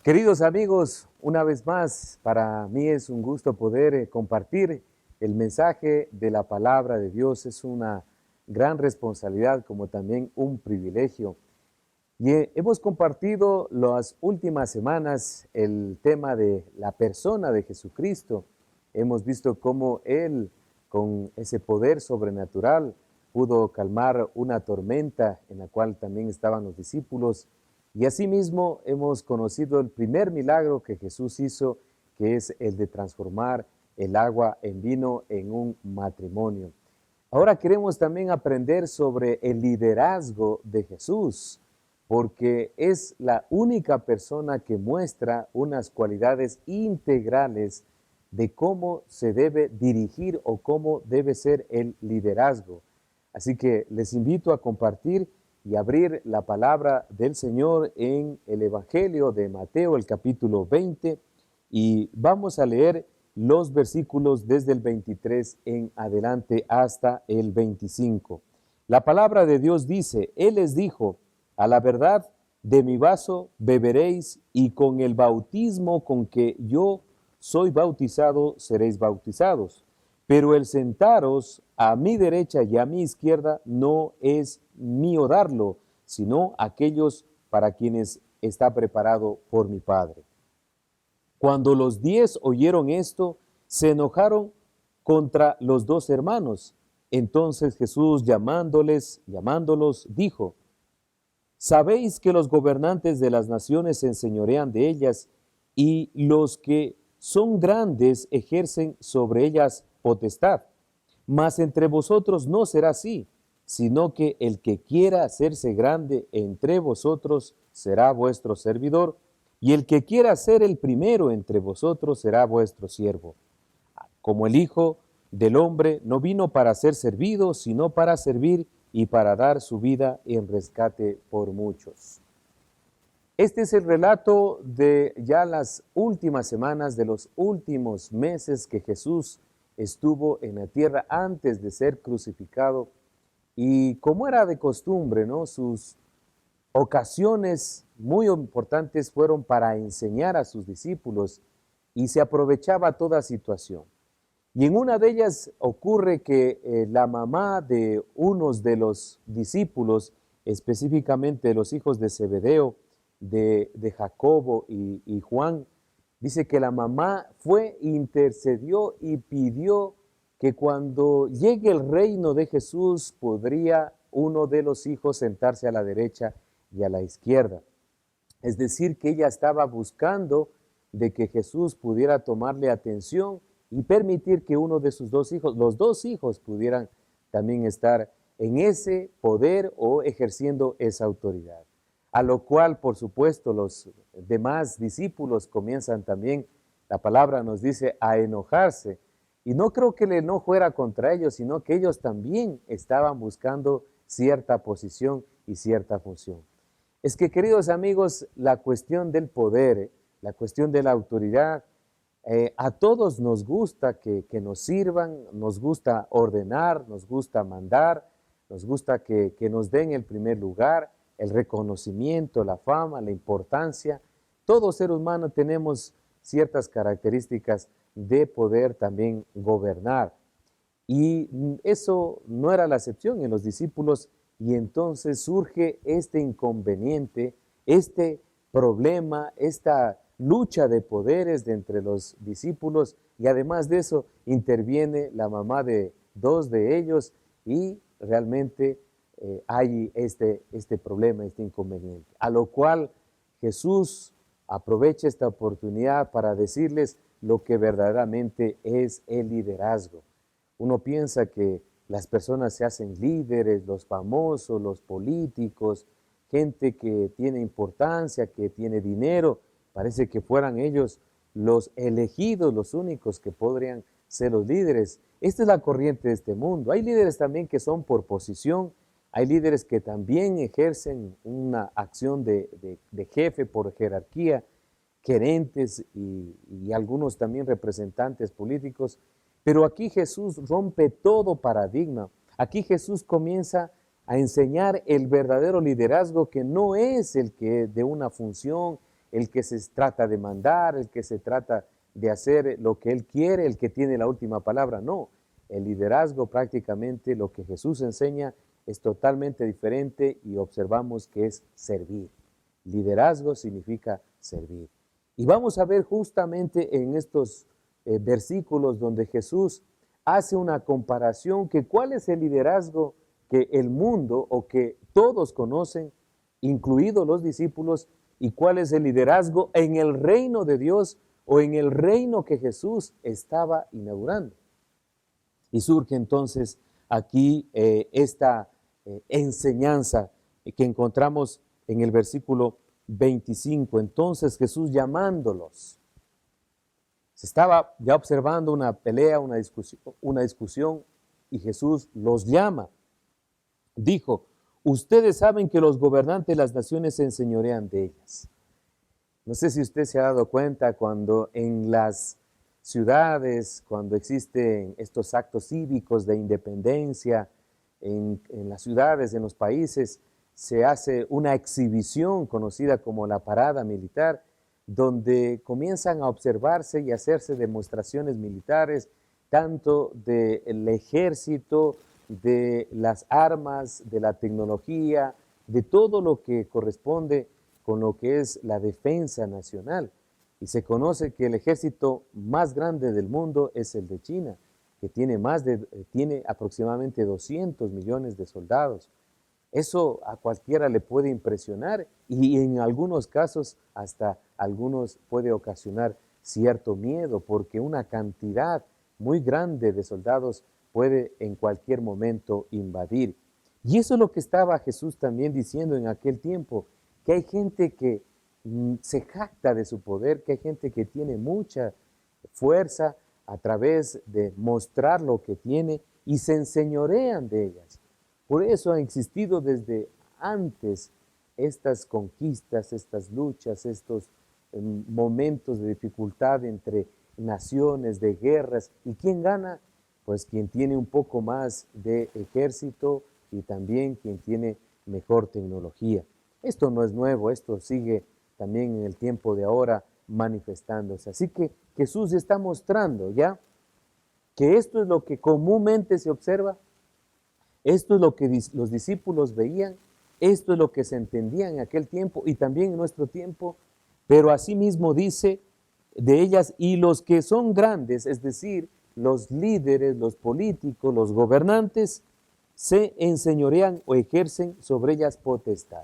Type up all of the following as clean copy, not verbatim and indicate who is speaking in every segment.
Speaker 1: Queridos amigos, una vez más, para mí es un gusto poder compartir el mensaje de la palabra de Dios. Es una gran responsabilidad como también un privilegio. Y hemos compartido las últimas semanas el tema de la persona de Jesucristo. Hemos visto cómo Él, con ese poder sobrenatural, pudo calmar una tormenta en la cual también estaban los discípulos. Y asimismo hemos conocido el primer milagro que Jesús hizo, que es el de transformar el agua en vino en un matrimonio. Ahora queremos también aprender sobre el liderazgo de Jesús, porque es la única persona que muestra unas cualidades integrales de cómo se debe dirigir o cómo debe ser el liderazgo. Así que les invito a compartir y abrir la palabra del Señor en el Evangelio de Mateo, el capítulo 20, y vamos a leer los versículos desde el 23 en adelante hasta el 25. La palabra de Dios dice: Él les dijo, a la verdad, de mi vaso beberéis, y con el bautismo con que yo soy bautizado seréis bautizados. Pero el sentaros a mi derecha y a mi izquierda no es mío darlo, sino aquellos para quienes está preparado por mi Padre. Cuando los 10 oyeron esto, se enojaron contra los dos hermanos. Entonces Jesús, llamándolos, dijo: Sabéis que los gobernantes de las naciones se enseñorean de ellas, y los que son grandes ejercen sobre ellas potestad. Mas entre vosotros no será así, sino que el que quiera hacerse grande entre vosotros será vuestro servidor, y el que quiera ser el primero entre vosotros será vuestro siervo. Como el Hijo del Hombre no vino para ser servido, sino para servir y para dar su vida en rescate por muchos. Este es el relato de ya las últimas semanas, de los últimos meses que Jesús estuvo en la tierra antes de ser crucificado. Y como era de costumbre, ¿no? Sus ocasiones muy importantes fueron para enseñar a sus discípulos, y se aprovechaba toda situación. Y en una de ellas ocurre que la mamá de unos de los discípulos, específicamente los hijos de Zebedeo, de Jacobo y Juan, dice que la mamá fue, intercedió y pidió que cuando llegue el reino de Jesús podría uno de los hijos sentarse a la derecha y a la izquierda. Es decir, que ella estaba buscando de que Jesús pudiera tomarle atención y permitir que uno de sus dos hijos, los dos hijos, pudieran también estar en ese poder o ejerciendo esa autoridad. A lo cual, por supuesto, los demás discípulos comienzan también, la palabra nos dice, a enojarse. Y no creo que el enojo era contra ellos, sino que ellos también estaban buscando cierta posición y cierta función. Es que, queridos amigos, la cuestión del poder, la cuestión de la autoridad, a todos nos gusta que nos sirvan, nos gusta ordenar, nos gusta mandar, nos gusta que nos den el primer lugar, el reconocimiento, la fama, la importancia. Todo ser humano tenemos ciertas características de poder también gobernar. Y eso no era la excepción en los discípulos, y entonces surge este inconveniente, este problema, esta lucha de poderes de entre los discípulos, y además de eso interviene la mamá de dos de ellos, y realmente hay este problema, este inconveniente. A lo cual Jesús aprovecha esta oportunidad para decirles lo que verdaderamente es el liderazgo. Uno piensa que las personas se hacen líderes, los famosos, los políticos, gente que tiene importancia, que tiene dinero, parece que fueran ellos los elegidos, los únicos que podrían ser los líderes. Esta es la corriente de este mundo. Hay líderes también que son por posición, hay líderes que también ejercen una acción de jefe por jerarquía, gerentes y algunos también representantes políticos. Pero aquí Jesús rompe todo paradigma. Aquí Jesús comienza a enseñar el verdadero liderazgo, que no es el que de una función, el que se trata de mandar, el que se trata de hacer lo que él quiere, el que tiene la última palabra. No, el liderazgo prácticamente lo que Jesús enseña es totalmente diferente y observamos que es servir. Liderazgo significa servir. Y vamos a ver justamente en estos versículos donde Jesús hace una comparación que cuál es el liderazgo que el mundo o que todos conocen, incluidos los discípulos, y cuál es el liderazgo en el reino de Dios o en el reino que Jesús estaba inaugurando. Y surge entonces aquí esta enseñanza que encontramos en el versículo 25. Entonces Jesús llamándolos, se estaba ya observando una pelea, una discusión, y Jesús los llama. Dijo, ustedes saben que los gobernantes de las naciones se enseñorean de ellas. No sé si usted se ha dado cuenta cuando en las ciudades, cuando existen estos actos cívicos de independencia, en las ciudades, en los países, se hace una exhibición conocida como la parada militar, donde comienzan a observarse y hacerse demostraciones militares, tanto del ejército, de las armas, de la tecnología, de todo lo que corresponde con lo que es la defensa nacional. Y se conoce que el ejército más grande del mundo es el de China, que tiene aproximadamente 200 millones de soldados. Eso a cualquiera le puede impresionar y en algunos casos hasta algunos puede ocasionar cierto miedo porque una cantidad muy grande de soldados puede en cualquier momento invadir. Y eso es lo que estaba Jesús también diciendo en aquel tiempo, que hay gente que se jacta de su poder, que hay gente que tiene mucha fuerza a través de mostrar lo que tiene y se enseñorean de ellas. Por eso han existido desde antes estas conquistas, estas luchas, estos momentos de dificultad entre naciones, de guerras. ¿Y quién gana? Pues quien tiene un poco más de ejército y también quien tiene mejor tecnología. Esto no es nuevo, esto sigue también en el tiempo de ahora manifestándose. Así que Jesús está mostrando ya que esto es lo que comúnmente se observa. Esto es lo que los discípulos veían, esto es lo que se entendía en aquel tiempo y también en nuestro tiempo, pero asimismo dice de ellas, y los que son grandes, es decir, los líderes, los políticos, los gobernantes, se enseñorean o ejercen sobre ellas potestad.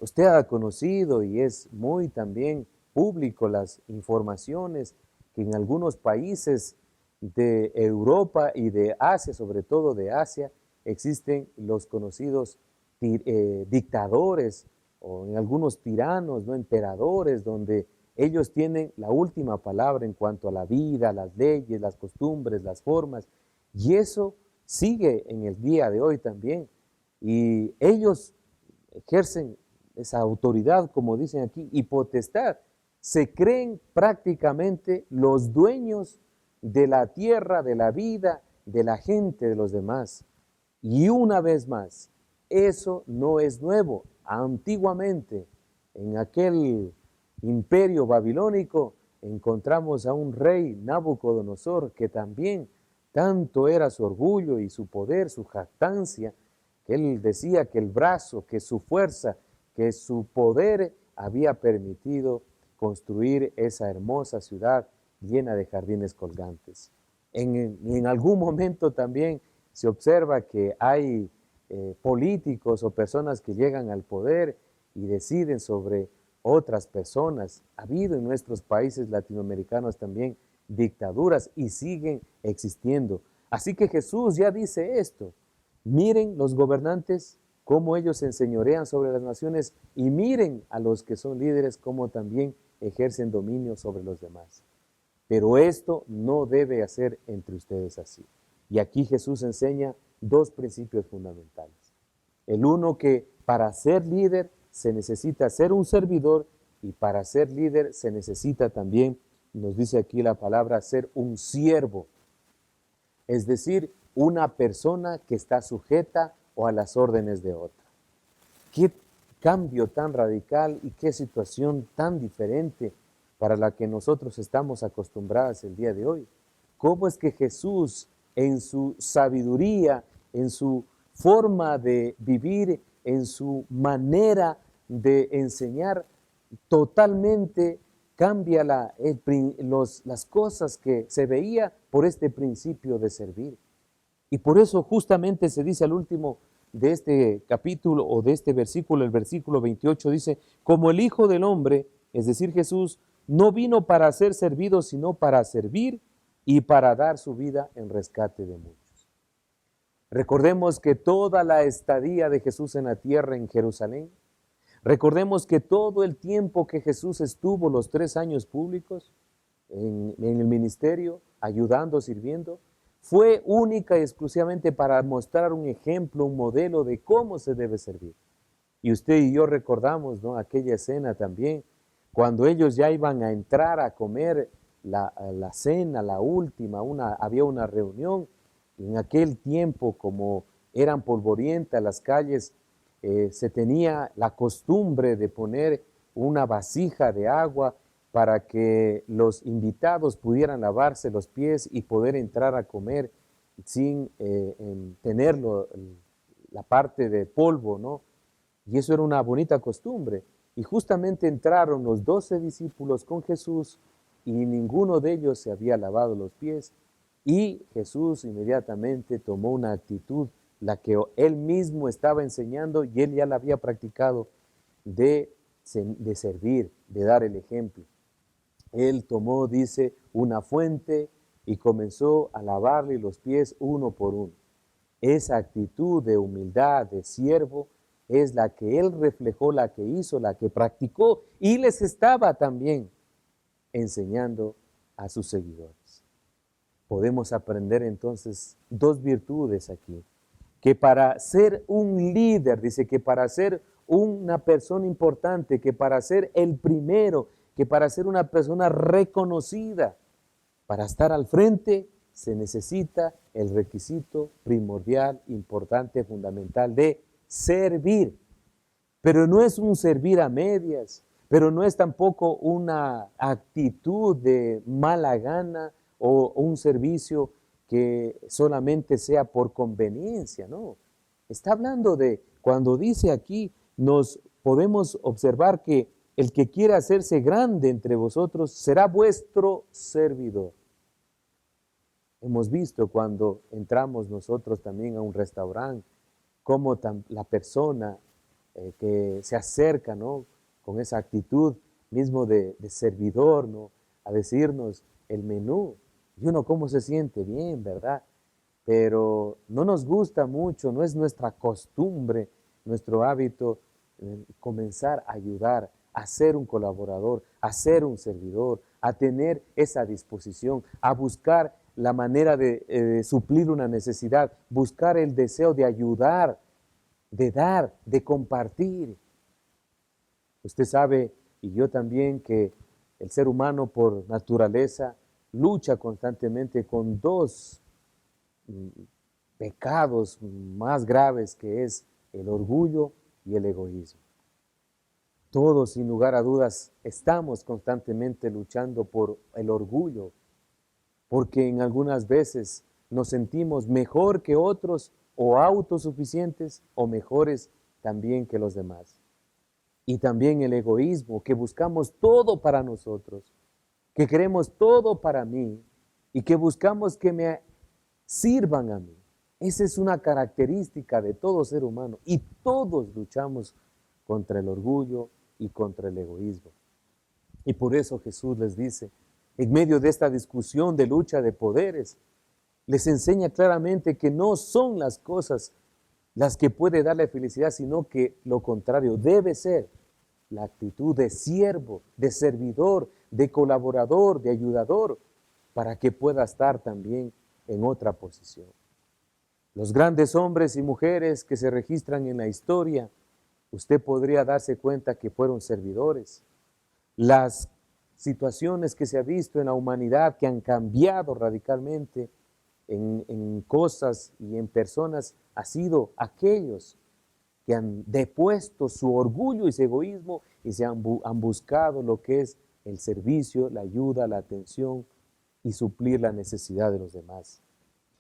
Speaker 1: Usted ha conocido y es muy también público las informaciones que en algunos países de Europa y de Asia, sobre todo de Asia, existen los conocidos dictadores o en algunos tiranos, ¿no? Emperadores, donde ellos tienen la última palabra en cuanto a la vida, las leyes, las costumbres, las formas, y eso sigue en el día de hoy también. Y ellos ejercen esa autoridad, como dicen aquí, y potestad. Se creen prácticamente los dueños de la tierra, de la vida, de la gente, de los demás. Y una vez más, eso no es nuevo. Antiguamente, en aquel imperio babilónico, encontramos a un rey, Nabucodonosor, que también tanto era su orgullo y su poder, su jactancia, que él decía que el brazo, que su fuerza, que su poder había permitido construir esa hermosa ciudad llena de jardines colgantes. En algún momento también se observa que hay políticos o personas que llegan al poder y deciden sobre otras personas. Ha habido en nuestros países latinoamericanos también dictaduras y siguen existiendo. Así que Jesús ya dice esto. Miren los gobernantes cómo ellos se enseñorean sobre las naciones y miren a los que son líderes cómo también ejercen dominio sobre los demás. Pero esto no debe hacer entre ustedes así. Y aquí Jesús enseña dos principios fundamentales. El uno, que para ser líder se necesita ser un servidor y para ser líder se necesita también, nos dice aquí la palabra, ser un siervo. Es decir, una persona que está sujeta o a las órdenes de otra. ¿Qué cambio tan radical y qué situación tan diferente para la que nosotros estamos acostumbrados el día de hoy. ¿Cómo es que Jesús, en su sabiduría, en su forma de vivir, en su manera de enseñar, totalmente cambia las cosas que se veía por este principio de servir? Y por eso justamente se dice al último de este capítulo o de este versículo, el versículo 28 dice, como el Hijo del Hombre, es decir, Jesús, no vino para ser servido, sino para servir y para dar su vida en rescate de muchos. Recordemos que toda la estadía de Jesús en la tierra, en Jerusalén, recordemos que todo el tiempo que Jesús estuvo, los 3 años públicos, en el ministerio, ayudando, sirviendo, fue única y exclusivamente para mostrar un ejemplo, un modelo de cómo se debe servir. Y usted y yo recordamos, ¿no?, aquella escena también, cuando ellos ya iban a entrar a comer la cena, la última, había una reunión, y en aquel tiempo, como eran polvorientas las calles, se tenía la costumbre de poner una vasija de agua para que los invitados pudieran lavarse los pies y poder entrar a comer sin tener la parte de polvo, ¿no? Y eso era una bonita costumbre. Y justamente entraron los 12 discípulos con Jesús y ninguno de ellos se había lavado los pies. Y Jesús inmediatamente tomó una actitud, la que él mismo estaba enseñando y él ya la había practicado, de servir, de dar el ejemplo. Él tomó, dice, una fuente y comenzó a lavarle los pies uno por uno. Esa actitud de humildad, de siervo, es la que él reflejó, la que hizo, la que practicó y les estaba también enseñando a sus seguidores. Podemos aprender entonces 2 virtudes aquí, que para ser un líder, dice que para ser una persona importante, que para ser el primero, que para ser una persona reconocida, para estar al frente, se necesita el requisito primordial, importante, fundamental de servir. Pero no es un servir a medias, pero no es tampoco una actitud de mala gana o un servicio que solamente sea por conveniencia, no. Está hablando de, cuando dice aquí, nos podemos observar que el que quiera hacerse grande entre vosotros será vuestro servidor. Hemos visto cuando entramos nosotros también a un restaurante, cómo la persona que se acerca, ¿no?, con esa actitud mismo de servidor, ¿no?, a decirnos el menú. Y uno cómo se siente bien, ¿verdad? Pero no nos gusta mucho, no es nuestra costumbre, nuestro hábito, comenzar a ayudar, a ser un colaborador, a ser un servidor, a tener esa disposición, a buscar la manera de suplir una necesidad, buscar el deseo de ayudar, de dar, de compartir. Usted sabe, y yo también, que el ser humano por naturaleza lucha constantemente con 2 pecados más graves, que es el orgullo y el egoísmo. Todos, sin lugar a dudas, estamos constantemente luchando por el orgullo, porque en algunas veces nos sentimos mejor que otros, o autosuficientes, o mejores también que los demás. Y también el egoísmo, que buscamos todo para nosotros, que queremos todo para mí, y que buscamos que me sirvan a mí. Esa es una característica de todo ser humano, y todos luchamos contra el orgullo y contra el egoísmo. Y por eso Jesús les dice, en medio de esta discusión de lucha de poderes, les enseña claramente que no son las cosas las que puede darle felicidad, sino que lo contrario debe ser la actitud de siervo, de servidor, de colaborador, de ayudador, para que pueda estar también en otra posición. Los grandes hombres y mujeres que se registran en la historia, usted podría darse cuenta que fueron servidores. Las situaciones que se ha visto en la humanidad que han cambiado radicalmente en cosas y en personas, ha sido aquellos que han depuesto su orgullo y su egoísmo y han buscado lo que es el servicio, la ayuda, la atención y suplir la necesidad de los demás.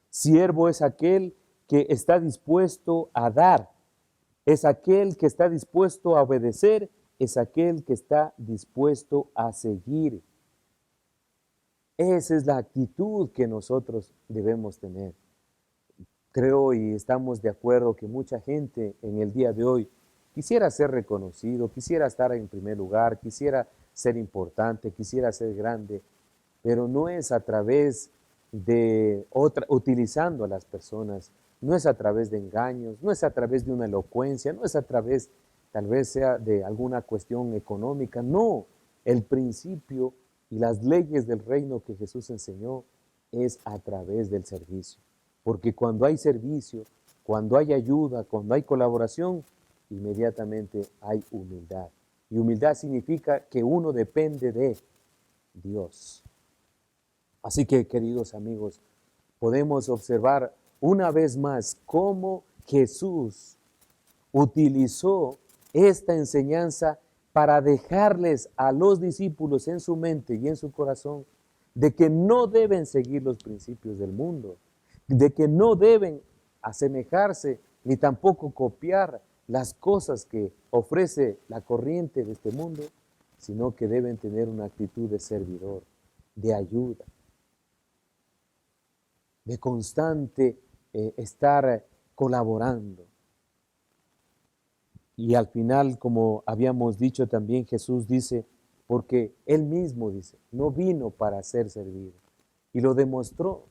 Speaker 1: Siervo es aquel que está dispuesto a dar, es aquel que está dispuesto a obedecer, es aquel que está dispuesto a seguir. Esa es la actitud que nosotros debemos tener. Creo y estamos de acuerdo que mucha gente en el día de hoy quisiera ser reconocido, quisiera estar en primer lugar, quisiera ser importante, quisiera ser grande, pero no es a través de utilizando a las personas, no es a través de engaños, no es a través de una elocuencia, no es a través, tal vez sea de alguna cuestión económica, no, el principio y las leyes del reino que Jesús enseñó es a través del servicio. Porque cuando hay servicio, cuando hay ayuda, cuando hay colaboración, inmediatamente hay humildad. Y humildad significa que uno depende de Dios. Así que, queridos amigos, podemos observar una vez más cómo Jesús utilizó esta enseñanza para dejarles a los discípulos en su mente y en su corazón de que no deben seguir los principios del mundo, de que no deben asemejarse ni tampoco copiar las cosas que ofrece la corriente de este mundo, sino que deben tener una actitud de servidor, de ayuda, de constante estar colaborando. Y al final, como habíamos dicho también, Jesús dice, porque Él mismo dice, no vino para ser servido. Y lo demostró.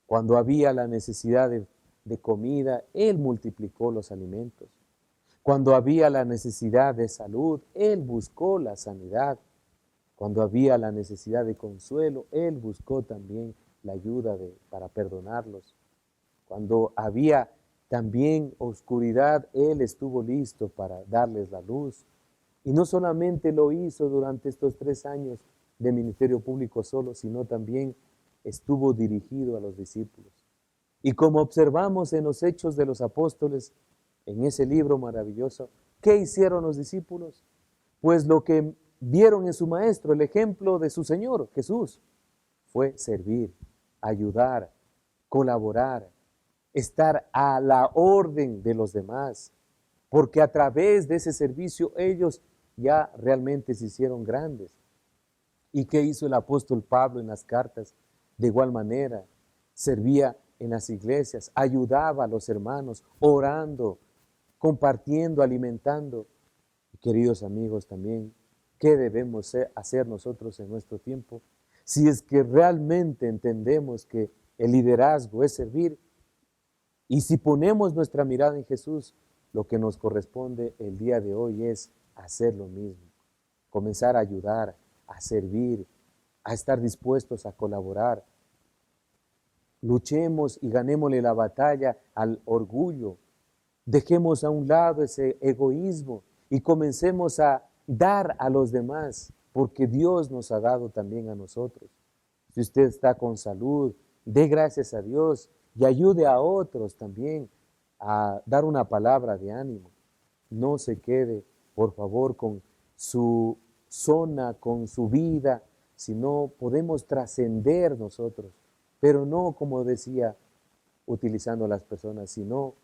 Speaker 1: Cuando había la necesidad de comida, Él multiplicó los alimentos. Cuando había la necesidad de salud, Él buscó la sanidad. Cuando había la necesidad de consuelo, Él buscó también la ayuda para perdonarlos. Cuando había también oscuridad, Él estuvo listo para darles la luz. Y no solamente lo hizo durante estos 3 años de ministerio público solo, sino también estuvo dirigido a los discípulos. Y como observamos en los Hechos de los Apóstoles, en ese libro maravilloso, ¿qué hicieron los discípulos? Pues lo que vieron en su maestro, el ejemplo de su Señor, Jesús, fue servir, ayudar, colaborar, estar a la orden de los demás, porque a través de ese servicio ellos ya realmente se hicieron grandes. ¿Y qué hizo el apóstol Pablo en las cartas? De igual manera, servía en las iglesias, ayudaba a los hermanos, orando, compartiendo, alimentando. Y queridos amigos también, ¿qué debemos hacer nosotros en nuestro tiempo? Si es que realmente entendemos que el liderazgo es servir, y si ponemos nuestra mirada en Jesús, lo que nos corresponde el día de hoy es hacer lo mismo, comenzar a ayudar, a servir, a estar dispuestos a colaborar. Luchemos y ganémosle la batalla al orgullo. Dejemos a un lado ese egoísmo y comencemos a dar a los demás, porque Dios nos ha dado también a nosotros. Si usted está con salud, dé gracias a Dios y ayude a otros también a dar una palabra de ánimo. No se quede, por favor, con su zona, con su vida, sino podemos trascender nosotros, pero no, como decía, utilizando a las personas, sino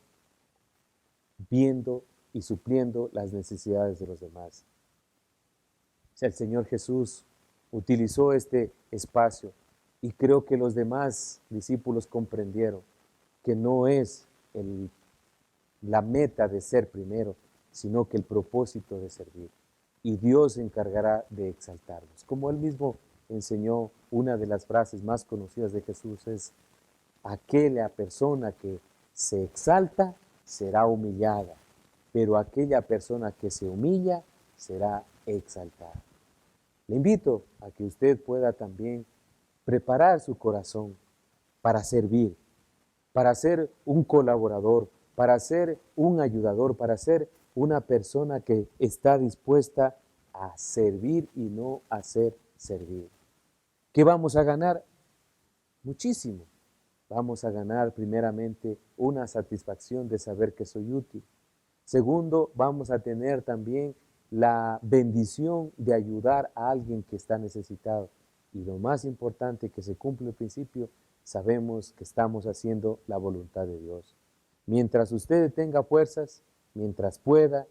Speaker 1: viendo y supliendo las necesidades de los demás. El Señor Jesús utilizó este espacio y creo que los demás discípulos comprendieron que no es la meta de ser primero, sino que el propósito de servir. Y Dios se encargará de exaltarnos. Como Él mismo enseñó, una de las frases más conocidas de Jesús es: aquella persona que se exalta será humillada, pero aquella persona que se humilla será exaltada. Le invito a que usted pueda también preparar su corazón para servir, para ser un colaborador, para ser un ayudador, para ser una persona que está dispuesta a servir y no a ser servido. ¿Qué vamos a ganar? Muchísimo. Vamos a ganar primeramente una satisfacción de saber que soy útil. Segundo, vamos a tener también la bendición de ayudar a alguien que está necesitado. Y lo más importante, que se cumple el principio, sabemos que estamos haciendo la voluntad de Dios. Mientras usted tenga fuerzas, mientras pueda,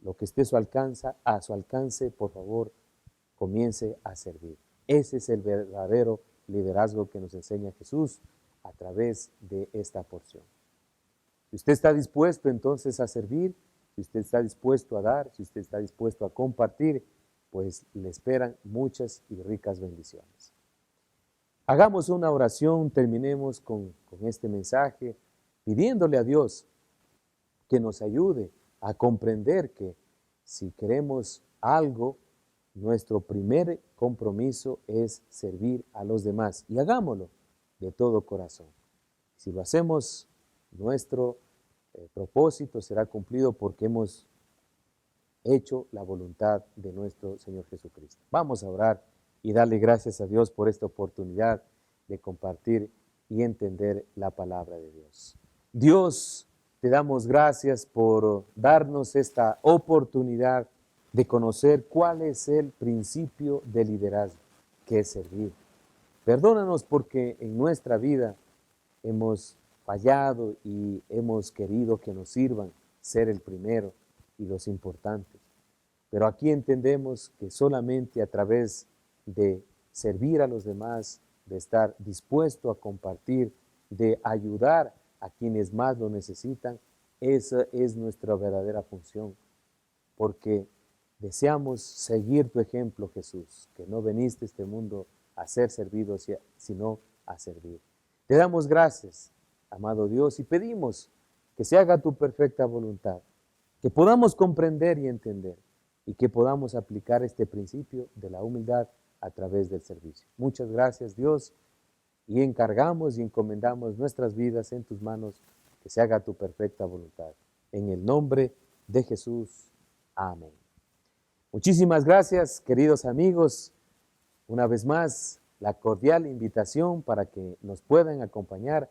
Speaker 1: lo que esté a su alcance, por favor, comience a servir. Ese es el verdadero liderazgo que nos enseña Jesús a través de esta porción. Si usted está dispuesto entonces a servir, si usted está dispuesto a dar, si usted está dispuesto a compartir, pues le esperan muchas y ricas bendiciones. Hagamos una oración, terminemos con este mensaje, pidiéndole a Dios que nos ayude a comprender que si queremos algo, nuestro primer compromiso es servir a los demás, y hagámoslo de todo corazón. Si lo hacemos, nuestro propósito será cumplido porque hemos hecho la voluntad de nuestro Señor Jesucristo. Vamos a orar y darle gracias a Dios por esta oportunidad de compartir y entender la palabra de Dios. Dios, te damos gracias por darnos esta oportunidad de conocer cuál es el principio de liderazgo, que es servir. Perdónanos porque en nuestra vida hemos fallado y hemos querido que nos sirvan ser el primero y los importantes. Pero aquí entendemos que solamente a través de servir a los demás, de estar dispuesto a compartir, de ayudar a quienes más lo necesitan, esa es nuestra verdadera función. Porque deseamos seguir tu ejemplo, Jesús, que no veniste a este mundo a ser servido, sino a servir. Te damos gracias, amado Dios, y pedimos que se haga tu perfecta voluntad, que podamos comprender y entender, y que podamos aplicar este principio de la humildad a través del servicio. Muchas gracias, Dios, y encargamos y encomendamos nuestras vidas en tus manos, que se haga tu perfecta voluntad. En el nombre de Jesús. Amén. Muchísimas gracias, queridos amigos. Una vez más, la cordial invitación para que nos puedan acompañar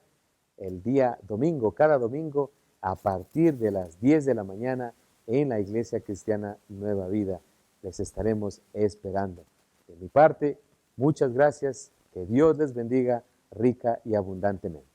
Speaker 1: el día domingo, cada domingo, a partir de las 10 de la mañana en la Iglesia Cristiana Nueva Vida. Les estaremos esperando. De mi parte, muchas gracias. Que Dios les bendiga rica y abundantemente.